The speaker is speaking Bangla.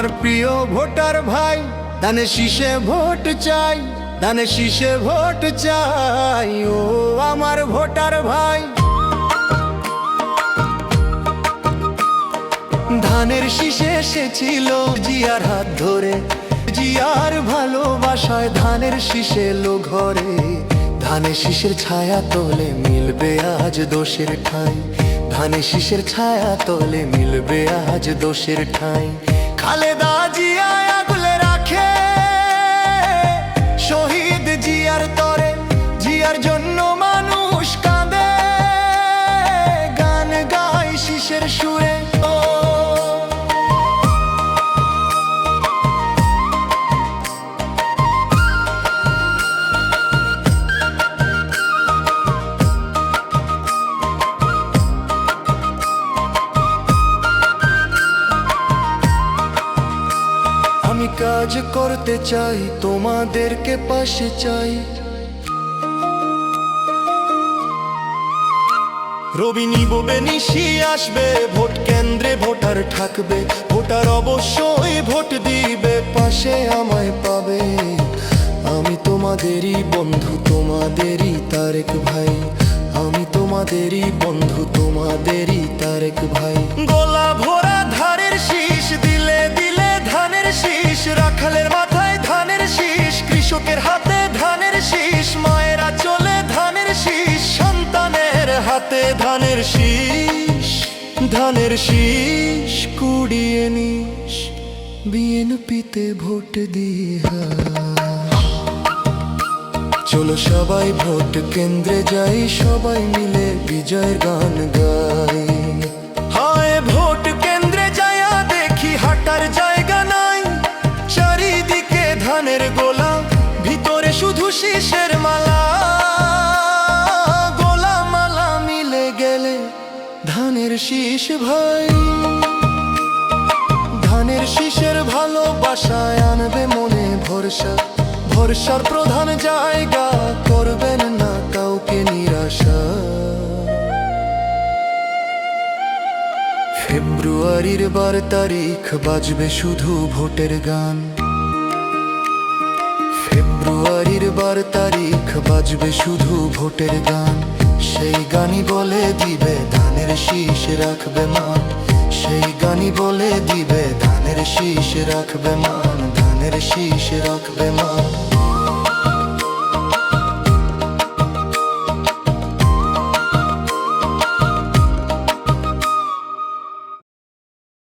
আমার প্রিয় ভোটার ভাই, ধানের শীষে ভোট চাই, ধানের শীষে ভোট চাই। ও আমার ভোটার ভাই, ধানের শীষে এসেছিল জিয়ার হাত ধরে, জিয়ার ভালোবাসায় ধানের শীষে এলো ঘরে। ধানের শীষের ছায়া তোলে মিলবে আজ দোষের ঠাঁই, ধানের শীষের ছায়া তোলে মিলবে আজ দোষের ঠাঁই। খালেদা জিয়া আগলে রাখে শহীদ জিয়ার তরে, জিয়ার জন্য মানুষ কাঁদে, গান গায় শীষের সুরে। আমি কাজ করতে চাই, তোমাদেরকে পাশে চাই। রবি নিববে নিশি আসবে, ভোট কেন্দ্রে ভোটার থাকবে, ভোটার অবশ্যই ভোট দিবে, পাশে আমায় পাবে। আমি তোমাদেরই বন্ধু, তোমাদেরই তারেক ভাই, আমি তোমাদেরই বন্ধু, তোমাদেরই তারেক ভাই। গোলা ভরা ধানের শীষ দিলে দিলে ধানের শীষ, রাখালের মাথায় ধানের শীষ, কৃষকের হাতে ধানের শীষ, মায়েরা চলে ধানের শীষ, সন্তানের হাতে ধানের শীষ, ধানের শীষ কুড়িয়ে নিস, বিএনপিতে ভোট দিয়ে। চলো সবাই ভোট কেন্দ্রে যাই, সবাই মিলে বিজয়ের গান গাই। হায় ভোট কেন্দ্রে যাইয়া দেখি হাঁটার জায়গা নাই, চারিদিকে ধানের গোলা, ভিতরে শুধু শীষের মালা। গোলা মালা মিলে গেলে ধানের শীষ ভাই, ধানের শীষের ভালোবাসায় আনবে মনে ভরসা, ভরসার প্রধান জায়গা, করবেন না কাউকে নিরাশা। ফেব্রুয়ারির 12 তারিখ বাজবে শুধু ভোটের গান, ফেব্রুয়ারির 12 তারিখ বাজবে শুধু ভোটের গান। সেই গানই বলে দিবে ধানের শীষ রাখবে মান, সেই গানই বলে দিবে ধানের শীষ রাখবে মান, ধানের শীষ রাখবে মান।